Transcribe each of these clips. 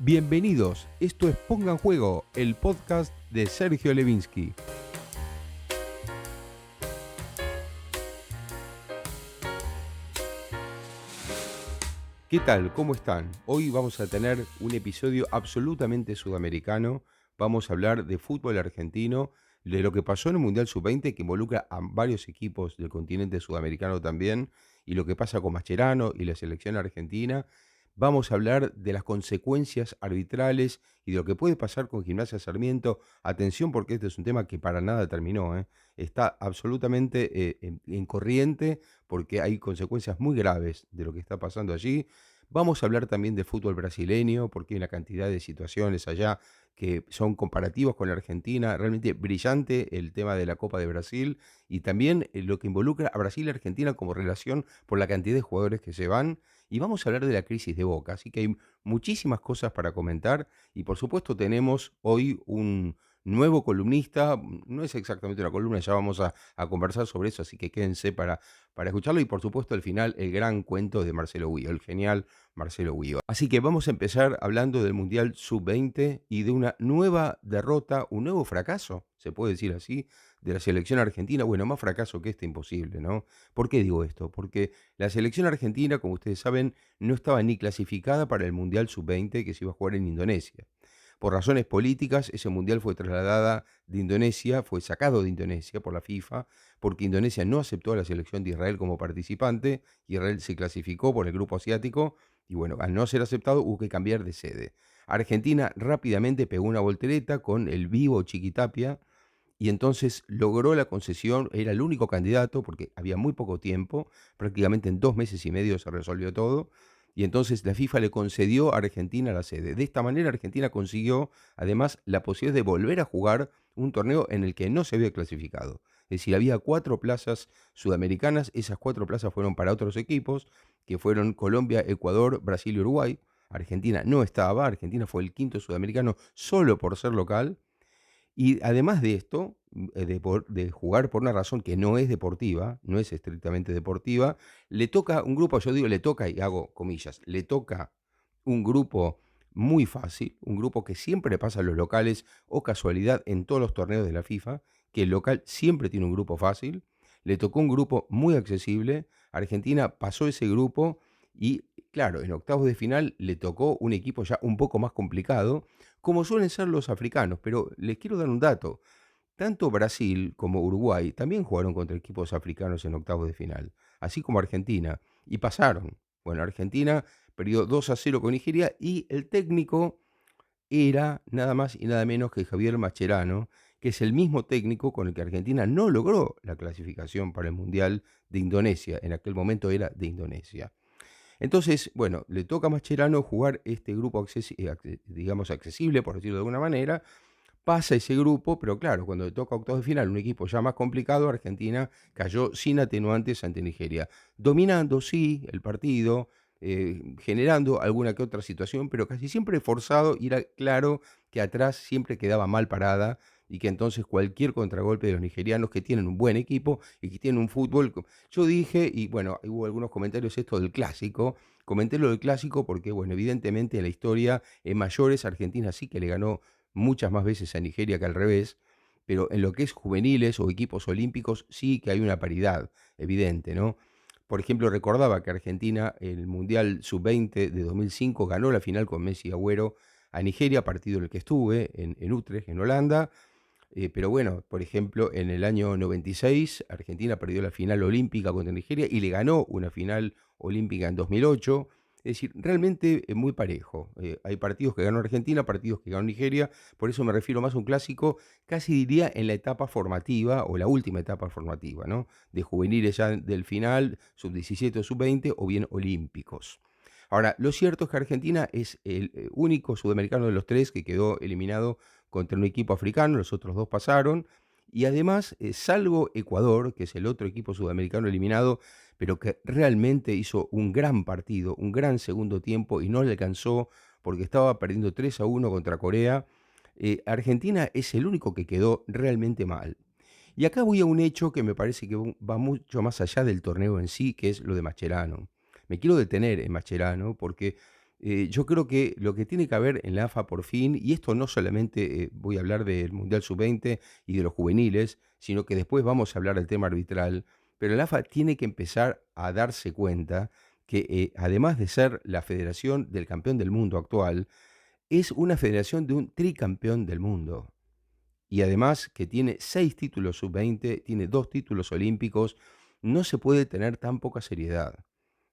Bienvenidos, esto es Ponga en Juego, el podcast de Sergio Levinsky. ¿Qué tal? ¿Cómo están? Hoy vamos a tener un episodio absolutamente sudamericano. Vamos a hablar de fútbol argentino, de lo que pasó en el Mundial Sub-20, que involucra a varios equipos del continente sudamericano también, y lo que pasa con Mascherano y la selección argentina. Vamos a hablar de las consecuencias arbitrales y de lo que puede pasar con Gimnasia Sarmiento. Atención, porque este es un tema que para nada terminó, ¿eh? Está absolutamente en corriente porque hay consecuencias muy graves de lo que está pasando allí. Vamos a hablar también de fútbol brasileño, porque hay una cantidad de situaciones allá que son comparativas con la Argentina. Realmente brillante el tema de la Copa de Brasil y también lo que involucra a Brasil y Argentina como relación por la cantidad de jugadores que se van. Y vamos a hablar de la crisis de Boca. Así que hay muchísimas cosas para comentar y por supuesto tenemos hoy un nuevo columnista. No es exactamente una columna, ya vamos a conversar sobre eso, así que quédense para escucharlo y por supuesto al final el gran cuento de Marcelo Huío, el genial Marcelo Huío. Así que vamos a empezar hablando del Mundial Sub-20 y de una nueva derrota, un nuevo fracaso, se puede decir así, de la selección argentina. Bueno, más fracaso que este imposible, ¿no? ¿Por qué digo esto? Porque la selección argentina, como ustedes saben, no estaba ni clasificada para el Mundial Sub-20 que se iba a jugar en Indonesia. Por razones políticas, ese mundial fue trasladada de Indonesia, fue sacado de Indonesia por la FIFA, porque Indonesia no aceptó a la selección de Israel como participante. Israel se clasificó por el grupo asiático y bueno, al no ser aceptado hubo que cambiar de sede. Argentina rápidamente pegó una voltereta con el vivo Chiquitapia y entonces logró la concesión, era el único candidato porque había muy poco tiempo, prácticamente en 2 meses y medio se resolvió todo, y entonces la FIFA le concedió a Argentina la sede. De esta manera Argentina consiguió además la posibilidad de volver a jugar un torneo en el que no se había clasificado. Es decir, había 4 plazas sudamericanas, esas 4 plazas fueron para otros equipos, que fueron Colombia, Ecuador, Brasil y Uruguay. Argentina no estaba, Argentina fue el quinto sudamericano solo por ser local, y además de esto, de jugar por una razón que no es deportiva, no es estrictamente deportiva, le toca un grupo, yo digo le toca, y hago comillas, le toca un grupo muy fácil, un grupo que siempre pasa a los locales o casualidad en todos los torneos de la FIFA, que el local siempre tiene un grupo fácil, le tocó un grupo muy accesible. Argentina pasó ese grupo y claro, en octavos de final le tocó un equipo ya un poco más complicado, como suelen ser los africanos, pero les quiero dar un dato. Tanto Brasil como Uruguay también jugaron contra equipos africanos en octavos de final, así como Argentina, y pasaron. Bueno, Argentina perdió 2-0 con Nigeria y el técnico era nada más y nada menos que Javier Mascherano, que es el mismo técnico con el que Argentina no logró la clasificación para el Mundial de Indonesia. En aquel momento era de Indonesia. Entonces, bueno, le toca a Mascherano jugar este grupo digamos accesible, por decirlo de alguna manera. Pasa ese grupo, pero claro, cuando le toca octavos de final, un equipo ya más complicado, Argentina cayó sin atenuantes ante Nigeria. Dominando, sí, el partido, generando alguna que otra situación, pero casi siempre forzado, y era claro que atrás siempre quedaba mal parada y que entonces cualquier contragolpe de los nigerianos, que tienen un buen equipo y que tienen un fútbol. Yo dije, y bueno, hubo algunos comentarios esto del clásico, comenté lo del clásico porque, bueno, evidentemente en la historia en mayores Argentina sí que le ganó muchas más veces a Nigeria que al revés, pero en lo que es juveniles o equipos olímpicos sí que hay una paridad evidente, ¿no? Por ejemplo, recordaba que Argentina en el Mundial Sub-20 de 2005 ganó la final con Messi y Agüero a Nigeria, partido en el que estuve, en Utrecht, en Holanda. Pero bueno, por ejemplo, en el año 96 Argentina perdió la final olímpica contra Nigeria y le ganó una final olímpica en 2008. Es decir, realmente muy parejo. Hay partidos que ganó Argentina, partidos que ganó Nigeria, por eso me refiero más a un clásico, casi diría en la etapa formativa o la última etapa formativa, ¿no? De juveniles ya del final, sub-17 o sub-20 o bien olímpicos. Ahora, lo cierto es que Argentina es el único sudamericano de los tres que quedó eliminado contra un equipo africano, los otros dos pasaron, y además, salvo Ecuador, que es el otro equipo sudamericano eliminado, pero que realmente hizo un gran partido, un gran segundo tiempo y no le alcanzó porque estaba perdiendo 3-1 contra Corea. Argentina es el único que quedó realmente mal. Y acá voy a un hecho que me parece que va mucho más allá del torneo en sí, que es lo de Mascherano. Me quiero detener en Mascherano porque Yo creo que lo que tiene que haber en la AFA por fin, y esto no solamente voy a hablar del Mundial Sub-20 y de los juveniles, sino que después vamos a hablar del tema arbitral, pero la AFA tiene que empezar a darse cuenta que además de ser la federación del campeón del mundo actual, es una federación de un tricampeón del mundo. Y además que tiene 6 títulos sub-20, tiene 2 títulos olímpicos, no se puede tener tan poca seriedad.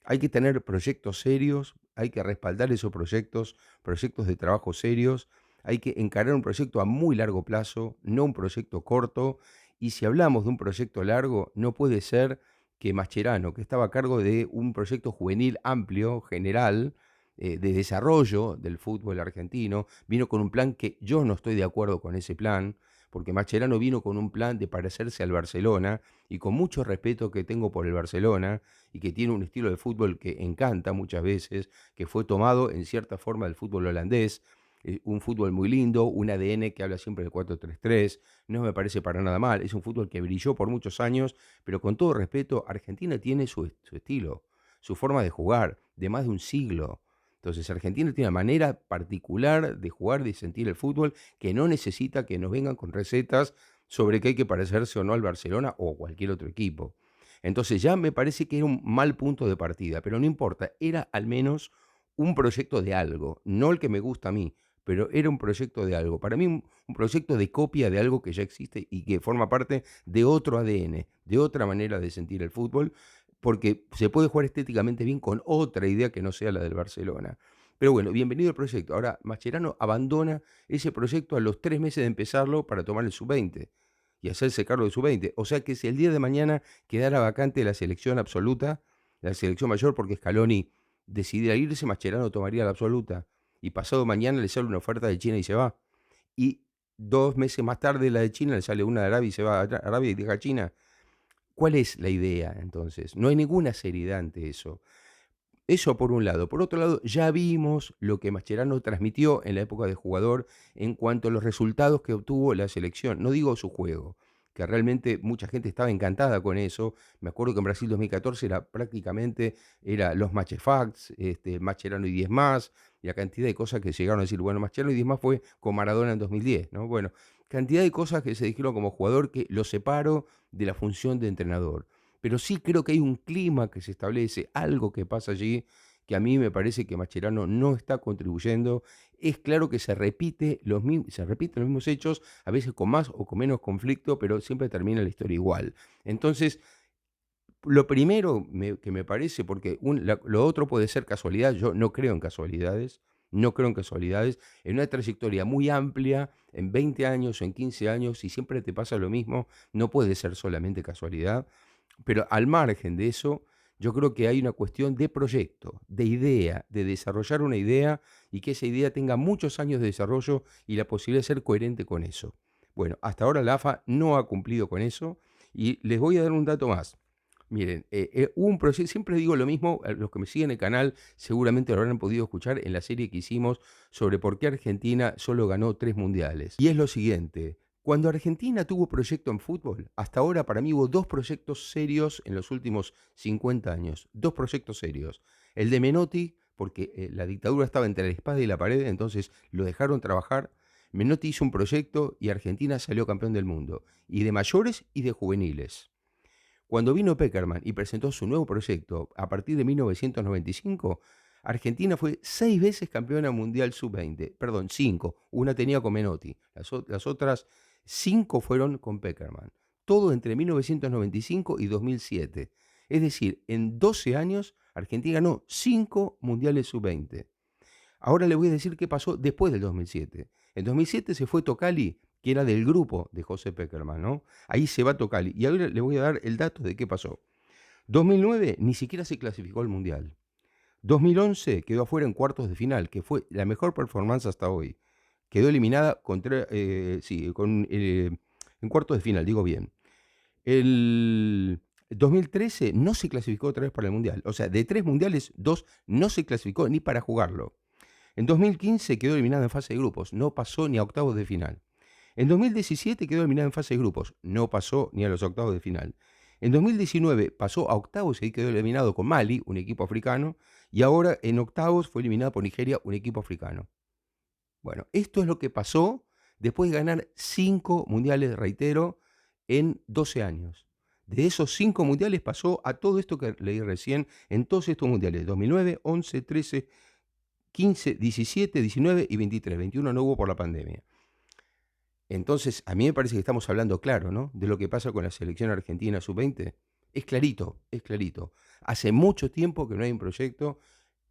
Hay que tener proyectos serios, hay que respaldar esos proyectos, proyectos de trabajo serios, hay que encarar un proyecto a muy largo plazo, no un proyecto corto, y si hablamos de un proyecto largo, no puede ser que Mascherano, que estaba a cargo de un proyecto juvenil amplio, general, de desarrollo del fútbol argentino, vino con un plan que yo no estoy de acuerdo con ese plan, porque Mascherano vino con un plan de parecerse al Barcelona, y con mucho respeto que tengo por el Barcelona, y que tiene un estilo de fútbol que encanta muchas veces, que fue tomado en cierta forma del fútbol holandés, un fútbol muy lindo, un ADN que habla siempre del 4-3-3, no me parece para nada mal, es un fútbol que brilló por muchos años, pero con todo respeto, Argentina tiene su estilo, su forma de jugar, de más de un siglo. Entonces Argentina tiene una manera particular de jugar, de sentir el fútbol, que no necesita que nos vengan con recetas sobre que hay que parecerse o no al Barcelona o a cualquier otro equipo. Entonces ya me parece que era un mal punto de partida, pero no importa, era al menos un proyecto de algo, no el que me gusta a mí, pero era un proyecto de algo. Para mí un proyecto de copia de algo que ya existe y que forma parte de otro ADN, de otra manera de sentir el fútbol, porque se puede jugar estéticamente bien con otra idea que no sea la del Barcelona. Pero bueno, bienvenido al proyecto. Ahora, Mascherano abandona ese proyecto a los 3 meses de empezarlo para tomar el sub-20 y hacerse cargo del sub-20. O sea que si el día de mañana quedara vacante la selección absoluta, la selección mayor, porque Scaloni decidiera irse, Mascherano tomaría la absoluta. Y pasado mañana le sale una oferta de China y se va. Y 2 meses más tarde la de China le sale una de Arabia y se va a Arabia y deja China. ¿Cuál es la idea entonces? No hay ninguna seriedad ante eso. Eso por un lado. Por otro lado, ya vimos lo que Mascherano transmitió en la época de jugador en cuanto a los resultados que obtuvo la selección. No digo su juego, que realmente mucha gente estaba encantada con eso. Me acuerdo que en Brasil 2014 era prácticamente era los match facts, Mascherano y 10 más, y la cantidad de cosas que llegaron a decir, bueno, Mascherano y 10 más fue con Maradona en 2010, ¿no? Bueno, cantidad de cosas que se dijeron como jugador que lo separo de la función de entrenador. Pero sí creo que hay un clima que se establece, algo que pasa allí, que a mí me parece que Mascherano no está contribuyendo. Es claro que se repiten los mismos hechos, a veces con más o con menos conflicto, pero siempre termina la historia igual. Entonces, lo primero que me parece, porque lo otro puede ser casualidad, yo no creo en casualidades, no creo en casualidades, en una trayectoria muy amplia, en 20 años o en 15 años, si siempre te pasa lo mismo, no puede ser solamente casualidad. Pero al margen de eso, yo creo que hay una cuestión de proyecto, de idea, de desarrollar una idea y que esa idea tenga muchos años de desarrollo y la posibilidad de ser coherente con eso. Bueno, hasta ahora la AFA no ha cumplido con eso y les voy a dar un dato más. Miren, hubo un proceso, siempre digo lo mismo, los que me siguen en el canal seguramente lo habrán podido escuchar en la serie que hicimos sobre por qué Argentina solo ganó 3 mundiales. Y es lo siguiente, cuando Argentina tuvo proyecto en fútbol, hasta ahora para mí hubo 2 proyectos serios en los últimos 50 años, 2 proyectos serios. El de Menotti, porque la dictadura estaba entre la espada y la pared, entonces lo dejaron trabajar. Menotti hizo un proyecto y Argentina salió campeón del mundo, y de mayores y de juveniles. Cuando vino Peckerman y presentó su nuevo proyecto a partir de 1995, Argentina fue 6 veces campeona mundial sub-20, perdón, 5, una tenía con Menotti, las otras 5 fueron con Peckerman, todo entre 1995 y 2007. Es decir, en 12 años Argentina ganó 5 mundiales sub-20. Ahora le voy a decir qué pasó después del 2007. En 2007 se fue Tocali, que era del grupo de José Peckerman, ¿no? Ahí se va Tocali. Y ahora le voy a dar el dato de qué pasó. 2009 ni siquiera se clasificó al Mundial. 2011 quedó afuera en cuartos de final, que fue la mejor performance hasta hoy. Quedó eliminada en cuartos de final, digo bien. El 2013 no se clasificó otra vez para el Mundial. O sea, de 3 mundiales, 2 no se clasificó ni para jugarlo. En 2015 quedó eliminada en fase de grupos, no pasó ni a octavos de final. En 2017 quedó eliminada en fase de grupos, no pasó ni a los octavos de final. En 2019 pasó a octavos y ahí quedó eliminado con Mali, un equipo africano, y ahora en octavos fue eliminado por Nigeria, un equipo africano. Bueno, esto es lo que pasó después de ganar 5 mundiales, reitero, en 12 años. De esos 5 mundiales pasó a todo esto que leí recién, en todos estos mundiales, 2009, 11, 13, 15, 17, 19 y 23. 21 no hubo por la pandemia. Entonces, a mí me parece que estamos hablando claro, ¿no? De lo que pasa con la selección argentina sub-20. Es clarito, es clarito. Hace mucho tiempo que no hay un proyecto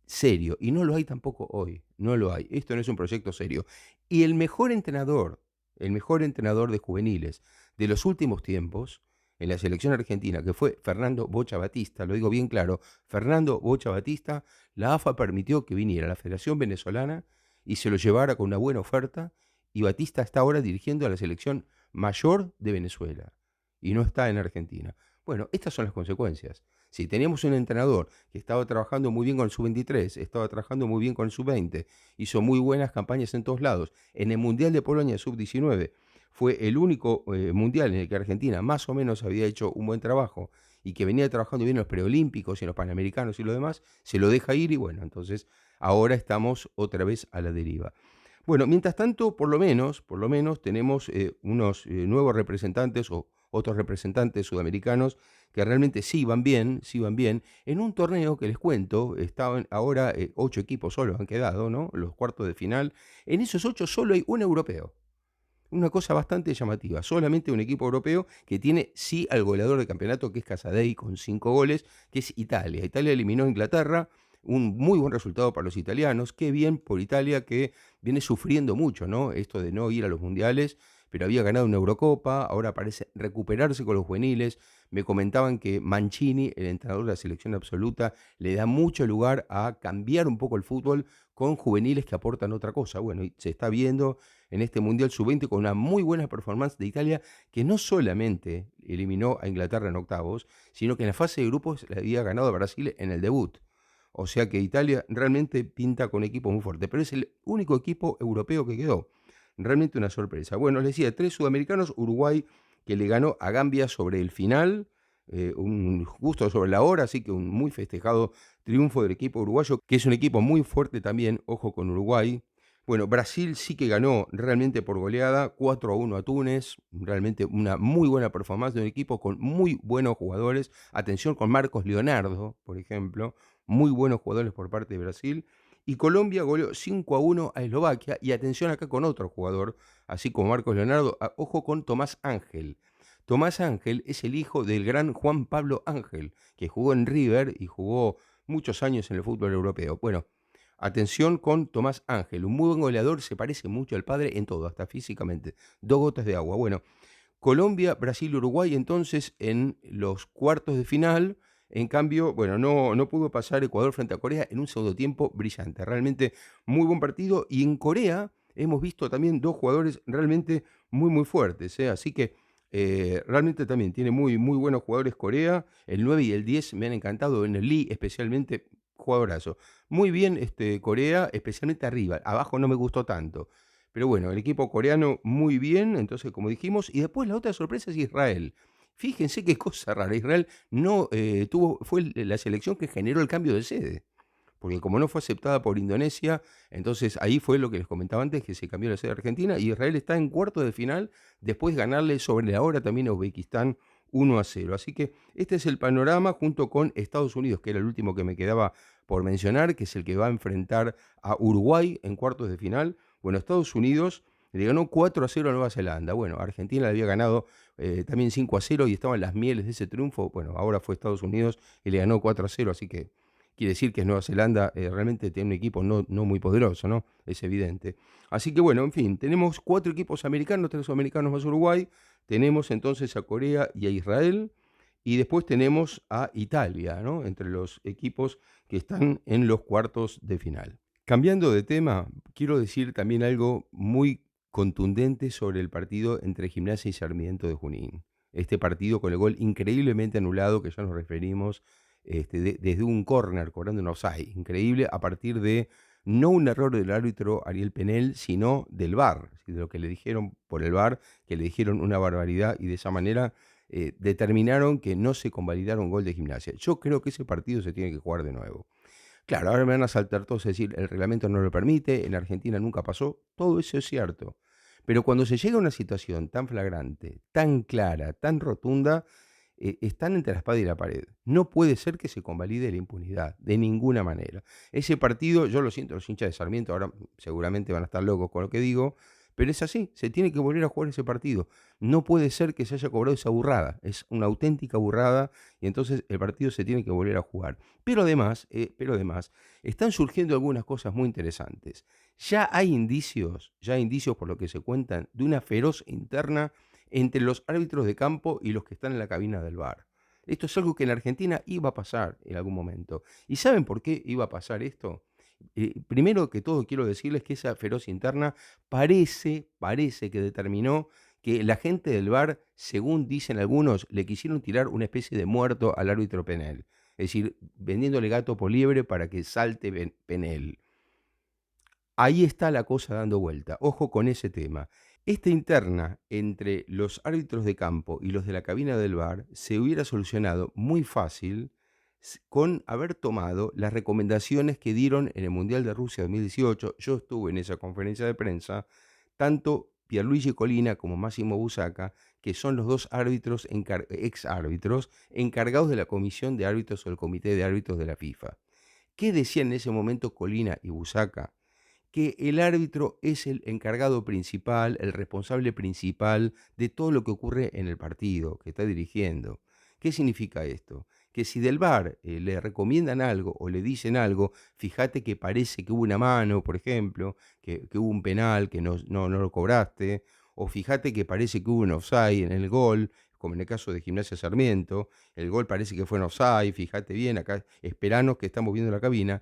serio, y no lo hay tampoco hoy, no lo hay. Esto no es un proyecto serio. Y el mejor entrenador de juveniles de los últimos tiempos en la selección argentina, que fue Fernando Bocha Batista, lo digo bien claro, Fernando Bocha Batista, la AFA permitió que viniera a la Federación Venezolana y se lo llevara con una buena oferta, y Batista está ahora dirigiendo a la selección mayor de Venezuela, y no está en Argentina. Bueno, estas son las consecuencias. Si teníamos un entrenador que estaba trabajando muy bien con el sub-23, estaba trabajando muy bien con el sub-20, hizo muy buenas campañas en todos lados. En el Mundial de Polonia sub-19 fue el único mundial en el que Argentina más o menos había hecho un buen trabajo y que venía trabajando bien en los preolímpicos y en los panamericanos y lo demás, se lo deja ir y bueno, entonces ahora estamos otra vez a la deriva. Bueno, mientras tanto, por lo menos tenemos unos nuevos representantes o otros representantes sudamericanos que realmente sí van bien, en un torneo que les cuento, estaban ahora 8 equipos solos han quedado, ¿no? Los cuartos de final. En esos 8 solo hay un europeo. Una cosa bastante llamativa, solamente un equipo europeo que tiene sí al goleador del campeonato, que es Casadei, con 5 goles, que es Italia. Italia eliminó a Inglaterra, un muy buen resultado para los italianos, qué bien por Italia que viene sufriendo mucho, ¿no? Esto de no ir a los mundiales, pero había ganado una Eurocopa, ahora parece recuperarse con los juveniles. Me comentaban que Mancini, el entrenador de la selección absoluta, le da mucho lugar a cambiar un poco el fútbol con juveniles que aportan otra cosa. Bueno, y se está viendo en este Mundial Sub-20 con una muy buena performance de Italia, que no solamente eliminó a Inglaterra en octavos, sino que en la fase de grupos le había ganado a Brasil en el debut. O sea que Italia realmente pinta con equipo muy fuerte, pero es el único equipo europeo que quedó. Realmente una sorpresa. Bueno, les decía, 3 sudamericanos, Uruguay que le ganó a Gambia sobre el final, justo sobre la hora, así que un muy festejado triunfo del equipo uruguayo, que es un equipo muy fuerte también, ojo con Uruguay. Bueno, Brasil sí que ganó realmente por goleada, 4-1 a Túnez, realmente una muy buena performance de un equipo con muy buenos jugadores. Atención con Marcos Leonardo, por ejemplo, muy buenos jugadores por parte de Brasil. Y Colombia goleó 5-1 a Eslovaquia, y atención acá con otro jugador, así como Marcos Leonardo, ojo con Tomás Ángel. Tomás Ángel es el hijo del gran Juan Pablo Ángel, que jugó en River y jugó muchos años en el fútbol europeo. Bueno, atención con Tomás Ángel, un muy buen goleador, se parece mucho al padre en todo, hasta físicamente. 2 gotas de agua. Bueno, Colombia, Brasil, Uruguay entonces en los cuartos de final. En cambio, bueno, no pudo pasar Ecuador frente a Corea en un segundo tiempo brillante. Realmente muy buen partido. Y en Corea hemos visto también 2 jugadores realmente muy fuertes, ¿eh? Así que realmente también tiene muy buenos jugadores Corea. El 9 y el 10 me han encantado. En el Lee especialmente, jugadorazo. Muy bien Corea, especialmente arriba. Abajo no me gustó tanto. Pero bueno, el equipo coreano muy bien, entonces como dijimos, y después la otra sorpresa es Israel. Fíjense qué cosa rara, Israel no fue la selección que generó el cambio de sede, porque como no fue aceptada por Indonesia, entonces ahí fue lo que les comentaba antes, que se cambió la sede a Argentina, y Israel está en cuarto de final, después de ganarle sobre la hora también a Uzbekistán 1-0. Así que este es el panorama junto con Estados Unidos, que era el último que me quedaba por mencionar, que es el que va a enfrentar a Uruguay en cuartos de final. Bueno, Estados Unidos le ganó 4-0 a Nueva Zelanda. Bueno, Argentina le había ganado también 5-0 y estaban las mieles de ese triunfo. Bueno, ahora fue Estados Unidos y le ganó 4-0, así que quiere decir que Nueva Zelanda realmente tiene un equipo no muy poderoso, ¿no? Es evidente. Así que bueno, en fin, tenemos 4 equipos americanos, 3 americanos más Uruguay. Tenemos entonces a Corea y a Israel. Y después tenemos a Italia, ¿no? Entre los equipos que están en los cuartos de final. Cambiando de tema, quiero decir también algo muy contundente sobre el partido entre Gimnasia y Sarmiento de Junín. Este partido con el gol increíblemente anulado, que ya nos referimos, desde un córner, cobrando un offside. Increíble a partir de no un error del árbitro Ariel Penel, sino del VAR, de lo que le dijeron por el VAR, que le dijeron una barbaridad y de esa manera determinaron que no se convalidaron gol de Gimnasia. Yo creo que ese partido se tiene que jugar de nuevo. Claro, ahora me van a saltar todos a decir, el reglamento no lo permite, en Argentina nunca pasó, todo eso es cierto. Pero cuando se llega a una situación tan flagrante, tan clara, tan rotunda, están entre la espada y la pared. No puede ser que se convalide la impunidad, de ninguna manera. Ese partido, yo lo siento, los hinchas de Sarmiento ahora seguramente van a estar locos con lo que digo, pero es así, se tiene que volver a jugar ese partido. No puede ser que se haya cobrado esa burrada, es una auténtica burrada y entonces el partido se tiene que volver a jugar. Pero además, están surgiendo algunas cosas muy interesantes. Ya hay indicios por lo que se cuentan, de una feroz interna entre los árbitros de campo y los que están en la cabina del VAR. Esto es algo que en Argentina iba a pasar en algún momento. ¿Y saben por qué iba a pasar esto? Primero que todo quiero decirles que esa feroz interna parece que determinó que la gente del VAR, según dicen algunos, le quisieron tirar una especie de muerto al árbitro Penel. Es decir, vendiéndole gato por liebre para que salte Penel. Ahí está la cosa dando vuelta. Ojo con ese tema. Esta interna entre los árbitros de campo y los de la cabina del VAR se hubiera solucionado muy fácil con haber tomado las recomendaciones que dieron en el Mundial de Rusia 2018. Yo estuve en esa conferencia de prensa, tanto Pierluigi Colina como Massimo Busacca, que son los dos árbitros ex árbitros encargados de la comisión de árbitros o el comité de árbitros de la FIFA. ¿Qué decían en ese momento Colina y Busacca? Que el árbitro es el encargado principal, el responsable principal de todo lo que ocurre en el partido que está dirigiendo. ¿Qué significa esto? Que si del VAR le recomiendan algo o le dicen algo, fíjate que parece que hubo una mano, por ejemplo, que hubo un penal que no lo cobraste, o fíjate que parece que hubo un offside en el gol, como en el caso de Gimnasia Sarmiento, el gol parece que fue en offside, fíjate bien, acá esperanos que estamos viendo la cabina.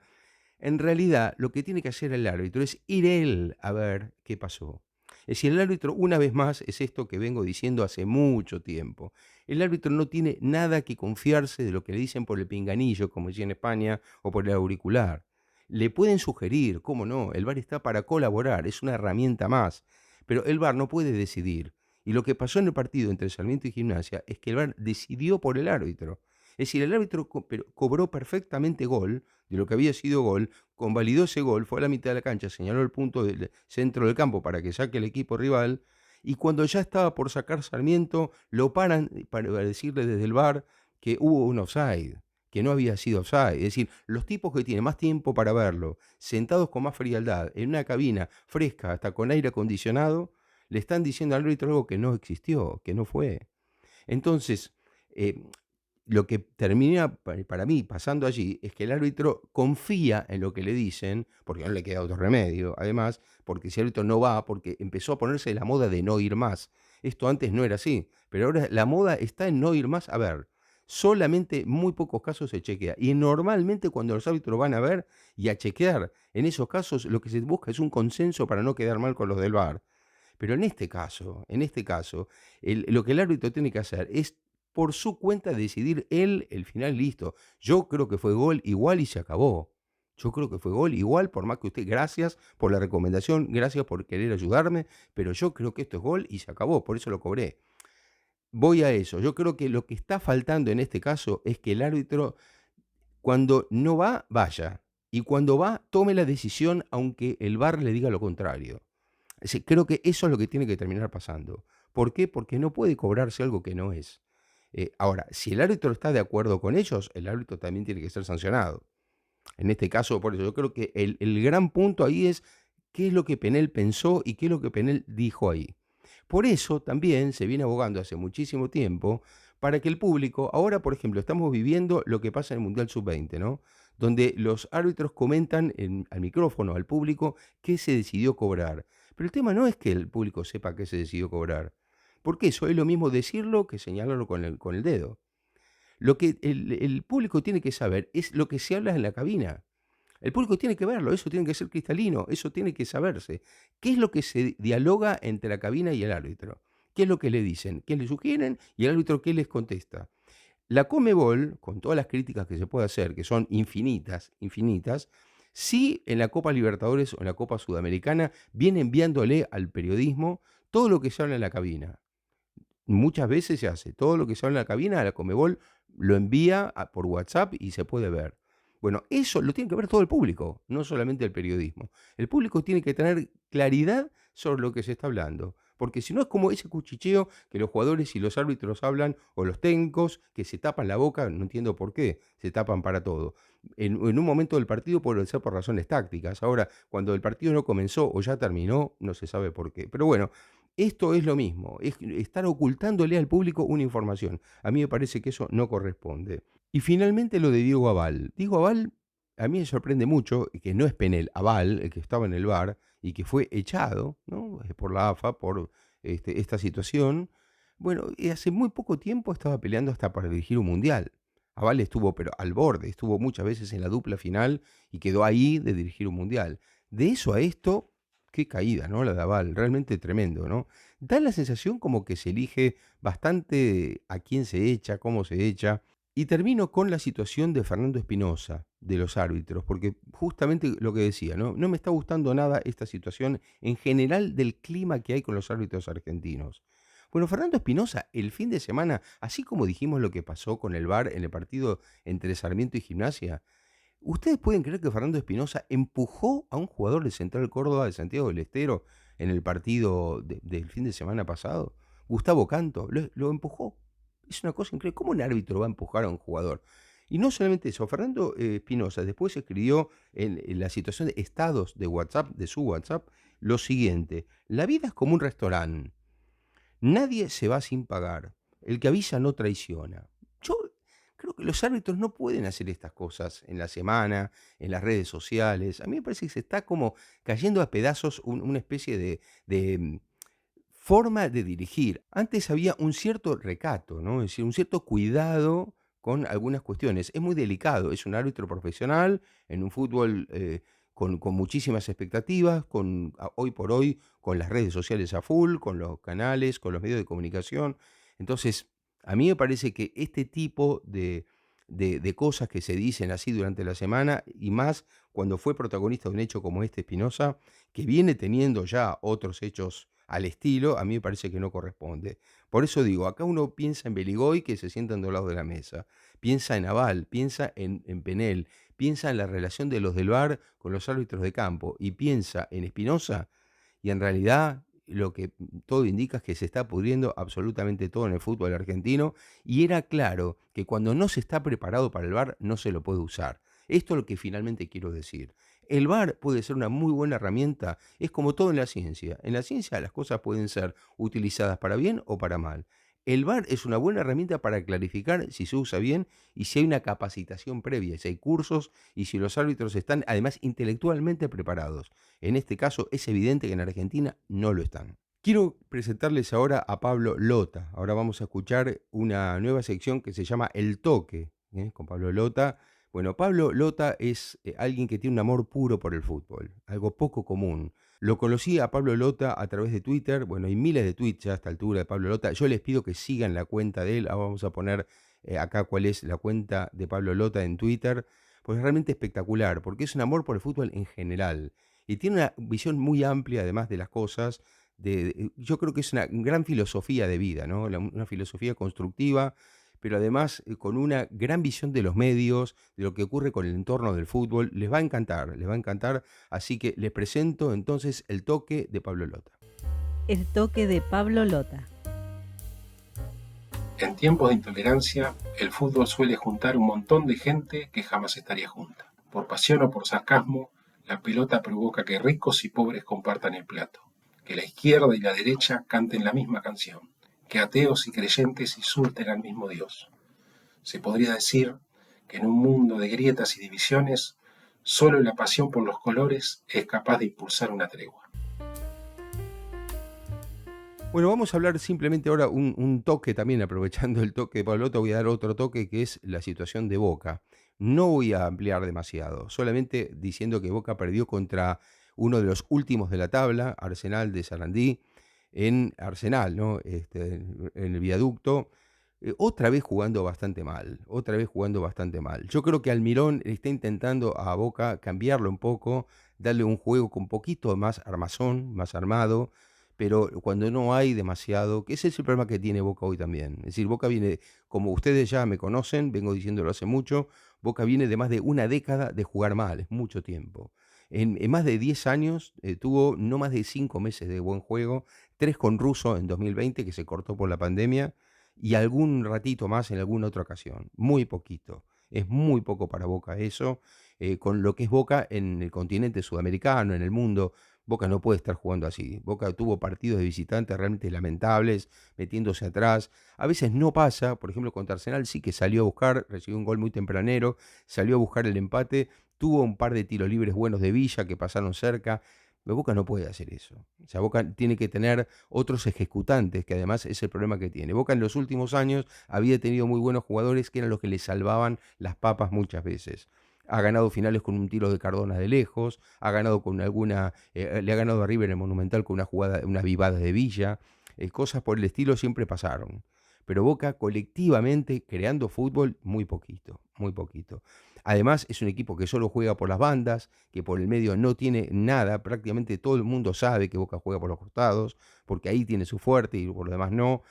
En realidad, lo que tiene que hacer el árbitro es ir él a ver qué pasó. Es decir, el árbitro, una vez más, es esto que vengo diciendo hace mucho tiempo. El árbitro no tiene nada que confiarse de lo que le dicen por el pinganillo, como decía en España, o por el auricular. Le pueden sugerir, cómo no, el VAR está para colaborar, es una herramienta más. Pero el VAR no puede decidir. Y lo que pasó en el partido entre Sarmiento y Gimnasia es que el VAR decidió por el árbitro. Es decir, el árbitro cobró perfectamente gol de lo que había sido gol, convalidó ese gol, fue a la mitad de la cancha, señaló el punto del centro del campo para que saque el equipo rival, y cuando ya estaba por sacar Sarmiento, lo paran para decirle desde el VAR que hubo un offside, que no había sido offside. Es decir, los tipos que tienen más tiempo para verlo, sentados con más frialdad, en una cabina fresca, hasta con aire acondicionado, le están diciendo al árbitro algo que no existió, que no fue. Entonces, eh, lo que termina para mí pasando allí es que el árbitro confía en lo que le dicen, porque no le queda otro remedio, además, porque si el árbitro no va, porque empezó a ponerse la moda de no ir más. Esto antes no era así, pero ahora la moda está en no ir más a ver. Solamente muy pocos casos se chequea. Y normalmente cuando los árbitros van a ver y a chequear, en esos casos lo que se busca es un consenso para no quedar mal con los del VAR. Pero en este caso, lo que el árbitro tiene que hacer es por su cuenta decidir él el final, listo. Yo creo que fue gol igual y se acabó. Yo creo que fue gol igual, por más que usted, gracias por la recomendación, gracias por querer ayudarme, pero yo creo que esto es gol y se acabó, por eso lo cobré. Voy a eso. Yo creo que lo que está faltando en este caso es que el árbitro, cuando no va, vaya. Y cuando va, tome la decisión aunque el VAR le diga lo contrario. Sí, creo que eso es lo que tiene que terminar pasando. ¿Por qué? Porque no puede cobrarse algo que no es. Ahora, si el árbitro está de acuerdo con ellos, el árbitro también tiene que ser sancionado. En este caso, por eso yo creo que el gran punto ahí es qué es lo que Penel pensó y qué es lo que Penel dijo ahí. Por eso también se viene abogando hace muchísimo tiempo para que el público, ahora por ejemplo, estamos viviendo lo que pasa en el Mundial Sub-20, ¿no? Donde los árbitros comentan al micrófono, al público, qué se decidió cobrar. Pero el tema no es que el público sepa qué se decidió cobrar. Porque eso es lo mismo decirlo que señalarlo con el dedo. Lo que el público tiene que saber es lo que se habla en la cabina. El público tiene que verlo, eso tiene que ser cristalino, eso tiene que saberse. ¿Qué es lo que se dialoga entre la cabina y el árbitro? ¿Qué es lo que le dicen? ¿Qué le sugieren? Y el árbitro, ¿qué les contesta? La Conmebol, con todas las críticas que se puede hacer, que son infinitas, infinitas, sí en la Copa Libertadores o en la Copa Sudamericana viene enviándole al periodismo todo lo que se habla en la cabina. muchas veces se hace. Todo lo que se habla en la cabina, la Conmebol lo envía por WhatsApp y se puede ver. Bueno, eso lo tiene que ver todo el público, no solamente el periodismo. El público tiene que tener claridad sobre lo que se está hablando, porque si no es como ese cuchicheo que los jugadores y los árbitros hablan, o los técnicos que se tapan la boca, no entiendo por qué, se tapan para todo. En un momento del partido puede ser por razones tácticas. Ahora, cuando el partido no comenzó o ya terminó, no se sabe por qué. Pero bueno, esto es lo mismo, es estar ocultándole al público una información. A mí me parece que eso no corresponde. Y finalmente lo de Diego Aval. Diego Aval, a mí me sorprende mucho que no es Penel, Aval, el que estaba en el VAR y que fue echado, ¿no? Por la AFA por esta situación. Bueno, y hace muy poco tiempo estaba peleando hasta para dirigir un mundial. Aval estuvo, pero al borde, estuvo muchas veces en la dupla final y quedó ahí de dirigir un mundial. De eso a esto, qué caída, ¿no? La de Aval, realmente tremendo, ¿no? Da la sensación como que se elige bastante a quién se echa, cómo se echa. Y termino con la situación de Fernando Espinosa, de los árbitros, porque justamente lo que decía, ¿no? No me está gustando nada esta situación en general del clima que hay con los árbitros argentinos. Bueno, Fernando Espinosa, el fin de semana, así como dijimos lo que pasó con el VAR en el partido entre Sarmiento y Gimnasia, ¿ustedes pueden creer que Fernando Espinosa empujó a un jugador de Central Córdoba de Santiago del Estero en el partido del fin de semana pasado? Gustavo Canto, lo empujó. Es una cosa increíble. ¿Cómo un árbitro va a empujar a un jugador? Y no solamente eso, Fernando Espinosa después escribió en la situación de estados de WhatsApp, de su WhatsApp, lo siguiente: la vida es como un restaurante. Nadie se va sin pagar. El que avisa no traiciona. Yo creo que los árbitros no pueden hacer estas cosas en la semana, en las redes sociales. A mí me parece que se está como cayendo a pedazos una especie de forma de dirigir. Antes había un cierto recato, ¿no? Es decir, un cierto cuidado con algunas cuestiones. Es muy delicado, es un árbitro profesional en un fútbol con muchísimas expectativas, hoy por hoy con las redes sociales a full, con los canales, con los medios de comunicación. Entonces, a mí me parece que este tipo de cosas que se dicen así durante la semana, y más cuando fue protagonista de un hecho como este Espinosa, que viene teniendo ya otros hechos al estilo, a mí me parece que no corresponde. Por eso digo, acá uno piensa en Beligoy, que se sienta en dos lados de la mesa, piensa en Aval, piensa en Penel, piensa en la relación de los del VAR con los árbitros de campo y piensa en Espinosa, y en realidad lo que todo indica es que se está pudriendo absolutamente todo en el fútbol argentino, y era claro que cuando no se está preparado para el VAR no se lo puede usar. Esto es lo que finalmente quiero decir. El VAR puede ser una muy buena herramienta, es como todo en la ciencia. En la ciencia las cosas pueden ser utilizadas para bien o para mal. El VAR es una buena herramienta para clarificar si se usa bien y si hay una capacitación previa, si hay cursos y si los árbitros están además intelectualmente preparados. En este caso es evidente que en Argentina no lo están. Quiero presentarles ahora a Pablo Lota. Ahora vamos a escuchar una nueva sección que se llama El Toque, con Pablo Lota. Bueno, Pablo Lota es alguien que tiene un amor puro por el fútbol, algo poco común. Lo conocí a Pablo Lota a través de Twitter. Bueno, hay miles de tweets ya a esta altura de Pablo Lota. Yo les pido que sigan la cuenta de él. Ahora vamos a poner acá cuál es la cuenta de Pablo Lota en Twitter, pues es realmente espectacular, porque es un amor por el fútbol en general. Y tiene una visión muy amplia, además de las cosas. Yo creo que es una gran filosofía de vida, ¿no? Una filosofía constructiva, pero además con una gran visión de los medios, de lo que ocurre con el entorno del fútbol. Les va a encantar, les va a encantar. Así que les presento entonces El Toque de Pablo Lota. El toque de Pablo Lota. En tiempos de intolerancia, el fútbol suele juntar un montón de gente que jamás estaría junta. Por pasión o por sarcasmo, la pelota provoca que ricos y pobres compartan el plato, que la izquierda y la derecha canten la misma canción, que ateos y creyentes insulten al mismo Dios. Se podría decir que en un mundo de grietas y divisiones, solo la pasión por los colores es capaz de impulsar una tregua. Bueno, vamos a hablar simplemente ahora un toque también, aprovechando el toque de Pablo Lota, voy a dar otro toque que es la situación de Boca. No voy a ampliar demasiado, solamente diciendo que Boca perdió contra uno de los últimos de la tabla, Arsenal de Sarandí, en Arsenal, ¿no? En el viaducto. Otra vez jugando bastante mal, otra vez jugando bastante mal. Yo creo que Almirón está intentando a Boca cambiarlo un poco, darle un juego con un poquito más armazón, más armado, pero cuando no hay demasiado, que ese es el problema que tiene Boca hoy también. Es decir, Boca viene, como ustedes ya me conocen, vengo diciéndolo hace mucho, Boca viene de más de una década de jugar mal, es mucho tiempo. En más de 10 años tuvo no más de 5 meses de buen juego, 3 con Russo en 2020, que se cortó por la pandemia, y algún ratito más en alguna otra ocasión. Muy poquito. Es muy poco para Boca eso, con lo que es Boca en el continente sudamericano, en el mundo. Boca no puede estar jugando así. Boca tuvo partidos de visitantes realmente lamentables, metiéndose atrás. A veces no pasa, por ejemplo, contra Arsenal sí que salió a buscar, recibió un gol muy tempranero, salió a buscar el empate, tuvo un par de tiros libres buenos de Villa que pasaron cerca. Pero Boca no puede hacer eso. O sea, Boca tiene que tener otros ejecutantes, que además es el problema que tiene. Boca en los últimos años había tenido muy buenos jugadores que eran los que le salvaban las papas muchas veces. Ha ganado finales con un tiro de Cardona de lejos, ha ganado con alguna, le ha ganado a River en el Monumental con una jugada, una vivada de Villa, cosas por el estilo siempre pasaron. Pero Boca colectivamente creando fútbol, muy poquito, muy poquito. Además, es un equipo que solo juega por las bandas, que por el medio no tiene nada. Prácticamente todo el mundo sabe que Boca juega por los costados, porque ahí tiene su fuerte y por lo demás no.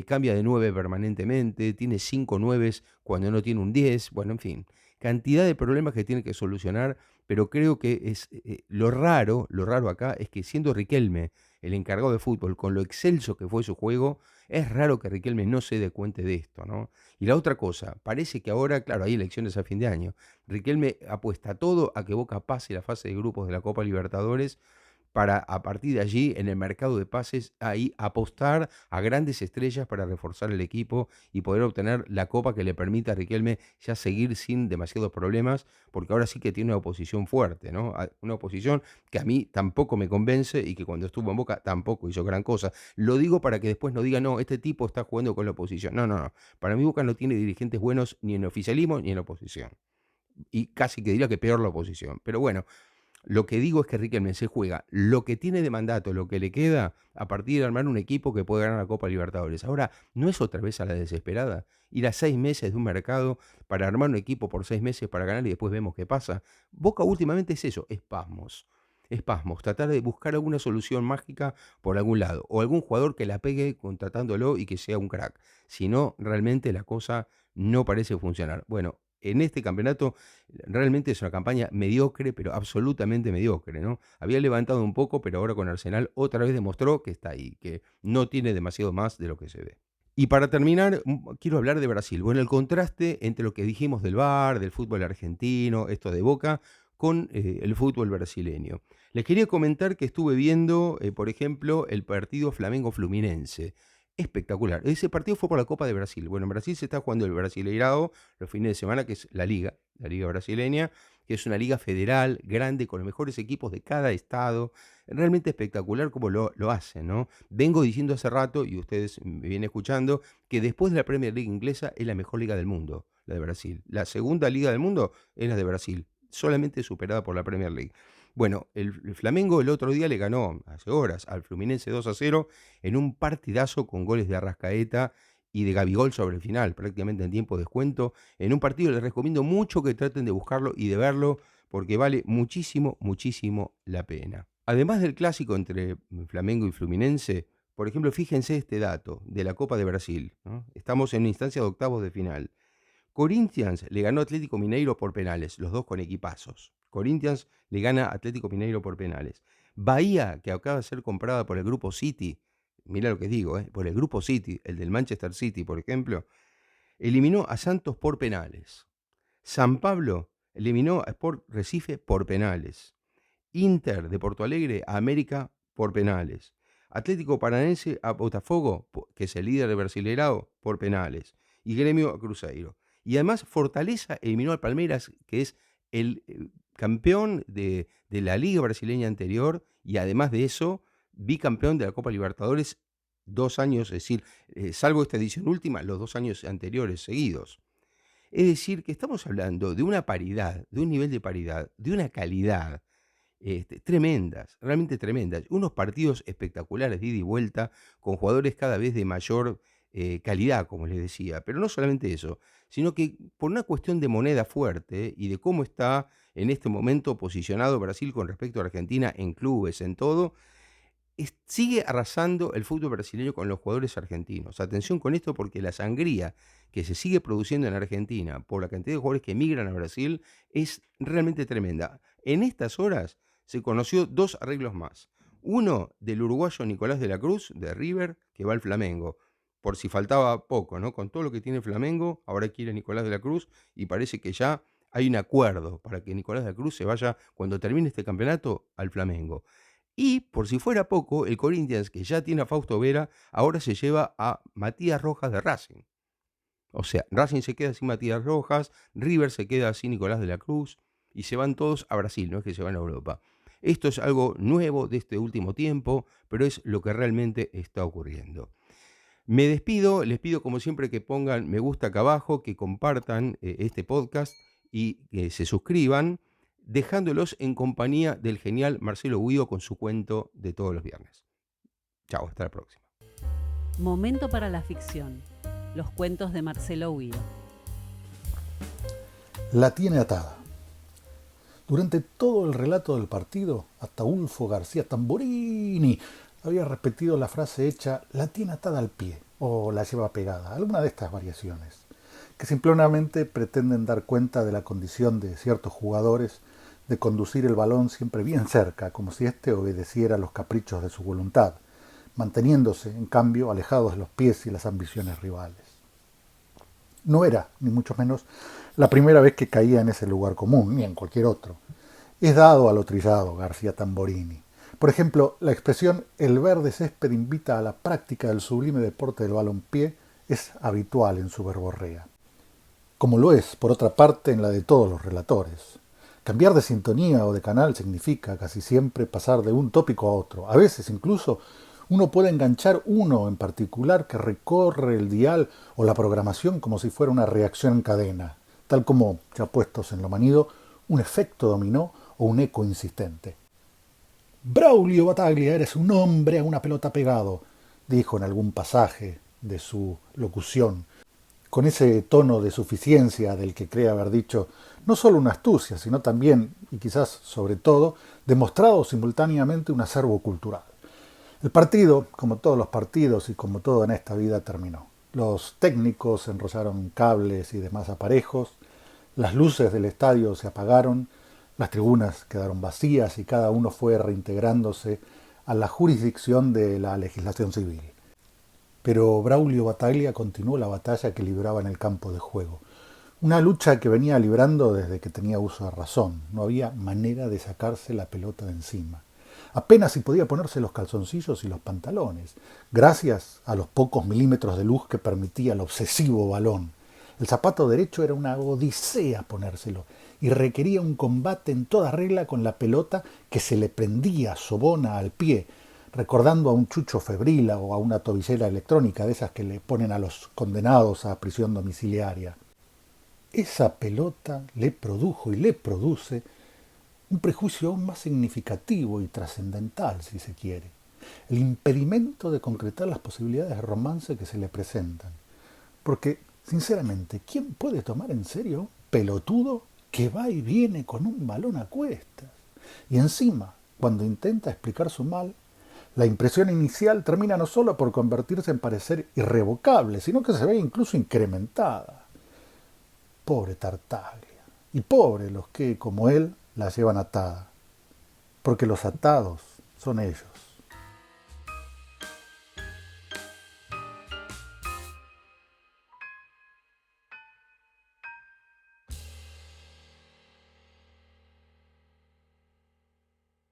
Cambia de 9 permanentemente, tiene 5 nueves cuando no tiene un 10. Bueno, en fin, cantidad de problemas que tiene que solucionar, pero creo que es lo raro acá es que siendo Riquelme el encargado de fútbol, con lo excelso que fue su juego, es raro que Riquelme no se dé cuenta de esto, ¿no? Y la otra cosa, parece que ahora, claro, hay elecciones a fin de año, Riquelme apuesta todo a que Boca pase la fase de grupos de la Copa Libertadores para a partir de allí, en el mercado de pases, ahí apostar a grandes estrellas para reforzar el equipo y poder obtener la copa que le permita a Riquelme ya seguir sin demasiados problemas, porque ahora sí que tiene una oposición fuerte, ¿no? Una oposición que a mí tampoco me convence y que cuando estuvo en Boca tampoco hizo gran cosa. Lo digo para que después no digan, no, este tipo está jugando con la oposición. No, no, no. Para mí Boca no tiene dirigentes buenos ni en oficialismo ni en oposición. Y casi que diría que peor la oposición. Pero bueno, lo que digo es que Riquelme se juega lo que tiene de mandato, lo que le queda, a partir de armar un equipo que puede ganar la Copa Libertadores. Ahora, ¿no es otra vez a la desesperada? Ir a 6 meses de un mercado para armar un equipo por 6 meses para ganar y después vemos qué pasa. Boca últimamente es eso, espasmos. Espasmos, tratar de buscar alguna solución mágica por algún lado, o algún jugador que la pegue contratándolo y que sea un crack. Si no, realmente la cosa no parece funcionar. Bueno, en este campeonato realmente es una campaña mediocre, pero absolutamente mediocre, ¿no? Había levantado un poco, pero ahora con Arsenal otra vez demostró que está ahí, que no tiene demasiado más de lo que se ve. Y para terminar, quiero hablar de Brasil. Bueno, el contraste entre lo que dijimos del VAR, del fútbol argentino, esto de Boca, con el fútbol brasileño. Les quería comentar que estuve viendo, por ejemplo, el partido Flamengo-Fluminense. Espectacular. Ese partido fue por la Copa de Brasil. Bueno, en Brasil se está jugando el Brasileirao los fines de semana, que es la liga brasileña, que es una liga federal grande con los mejores equipos de cada estado. Realmente espectacular como lo hacen, ¿no? Vengo diciendo hace rato, y ustedes me vienen escuchando, que después de la Premier League inglesa es la mejor liga del mundo, la de Brasil. La segunda liga del mundo es la de Brasil, solamente superada por la Premier League. Bueno, el Flamengo el otro día le ganó, hace horas, al Fluminense 2-0 en un partidazo con goles de Arrascaeta y de Gabigol sobre el final, prácticamente en tiempo de descuento. En un partido les recomiendo mucho que traten de buscarlo y de verlo, porque vale muchísimo, muchísimo la pena. Además del clásico entre Flamengo y Fluminense, por ejemplo, fíjense este dato de la Copa de Brasil, ¿no? Estamos en una instancia de octavos de final. Corinthians le ganó a Atlético Mineiro por penales, los dos con equipazos. Corinthians le gana a Atlético Mineiro por penales. Bahía, que acaba de ser comprada por el grupo City, mira lo que digo, por el grupo City, el del Manchester City, por ejemplo, eliminó a Santos por penales. San Pablo eliminó a Sport Recife por penales. Inter de Porto Alegre a América por penales. Atlético Paranaense a Botafogo, que es el líder de Brasileirao, por penales. Y Gremio a Cruzeiro. Y además Fortaleza eliminó al Palmeiras, que es el campeón de la Liga Brasileña anterior y además de eso, bicampeón de la Copa Libertadores 2 años, es decir, salvo esta edición última, los 2 años anteriores seguidos. Es decir, que estamos hablando de una paridad, de un nivel de paridad, de una calidad tremendas, realmente tremendas. Unos partidos espectaculares de ida y vuelta, con jugadores cada vez de mayor calidad, como les decía. Pero no solamente eso, sino que por una cuestión de moneda fuerte y de cómo está en este momento posicionado Brasil con respecto a Argentina en clubes, en todo, sigue arrasando el fútbol brasileño con los jugadores argentinos. Atención con esto porque la sangría que se sigue produciendo en Argentina por la cantidad de jugadores que emigran a Brasil es realmente tremenda. En estas horas se conoció 2 arreglos más. Uno del uruguayo Nicolás de la Cruz, de River, que va al Flamengo. Por si faltaba poco, ¿no? Con todo lo que tiene Flamengo, ahora quiere Nicolás de la Cruz y parece que ya hay un acuerdo para que Nicolás de la Cruz se vaya, cuando termine este campeonato, al Flamengo. Y por si fuera poco, el Corinthians, que ya tiene a Fausto Vera, ahora se lleva a Matías Rojas de Racing. O sea, Racing se queda sin Matías Rojas, River se queda sin Nicolás de la Cruz y se van todos a Brasil, no es que se van a Europa. Esto es algo nuevo de este último tiempo, pero es lo que realmente está ocurriendo. Me despido, les pido como siempre que pongan me gusta acá abajo, que compartan este podcast y que se suscriban, dejándolos en compañía del genial Marcelo Guido con su cuento de todos los viernes. Chao, hasta la próxima. Momento para la ficción. Los cuentos de Marcelo Guido. La tiene atada. Durante todo el relato del partido, Ataúlfo García Tamborini había repetido la frase hecha "la tiene atada al pie" o "la lleva pegada", alguna de estas variaciones, que simplemente pretenden dar cuenta de la condición de ciertos jugadores de conducir el balón siempre bien cerca, como si éste obedeciera a los caprichos de su voluntad, manteniéndose, en cambio, alejados de los pies y las ambiciones rivales. No era, ni mucho menos, la primera vez que caía en ese lugar común, ni en cualquier otro. Es dado a lo trillado García Tamborini. Por ejemplo, la expresión "el verde césped invita a la práctica del sublime deporte del balompié" es habitual en su verborrea. Como lo es, por otra parte, en la de todos los relatores. Cambiar de sintonía o de canal significa casi siempre pasar de un tópico a otro. A veces incluso uno puede enganchar uno en particular que recorre el dial o la programación como si fuera una reacción en cadena, tal como, ya puestos en lo manido, un efecto dominó o un eco insistente. «Braulio Battaglia, eres un hombre a una pelota pegado», dijo en algún pasaje de su locución, con ese tono de suficiencia del que cree haber dicho no solo una astucia, sino también, y quizás sobre todo, demostrado simultáneamente un acervo cultural. El partido, como todos los partidos y como todo en esta vida, terminó. Los técnicos enrollaron cables y demás aparejos, las luces del estadio se apagaron, las tribunas quedaron vacías y cada uno fue reintegrándose a la jurisdicción de la legislación civil. Pero Braulio Battaglia continuó la batalla que libraba en el campo de juego. Una lucha que venía librando desde que tenía uso de razón. No había manera de sacarse la pelota de encima. Apenas si podía ponerse los calzoncillos y los pantalones, gracias a los pocos milímetros de luz que permitía el obsesivo balón. El zapato derecho era una odisea ponérselo, y requería un combate en toda regla con la pelota que se le prendía sobona al pie, recordando a un chucho febril o a una tobillera electrónica de esas que le ponen a los condenados a prisión domiciliaria. Esa pelota le produjo y le produce un prejuicio aún más significativo y trascendental, si se quiere: el impedimento de concretar las posibilidades de romance que se le presentan. Porque, sinceramente, ¿quién puede tomar en serio a un pelotudo que va y viene con un balón a cuestas? Y encima, cuando intenta explicar su mal, la impresión inicial termina no solo por convertirse en parecer irrevocable, sino que se ve incluso incrementada. Pobre Tartaglia, y pobre los que, como él, la llevan atada, porque los atados son ellos.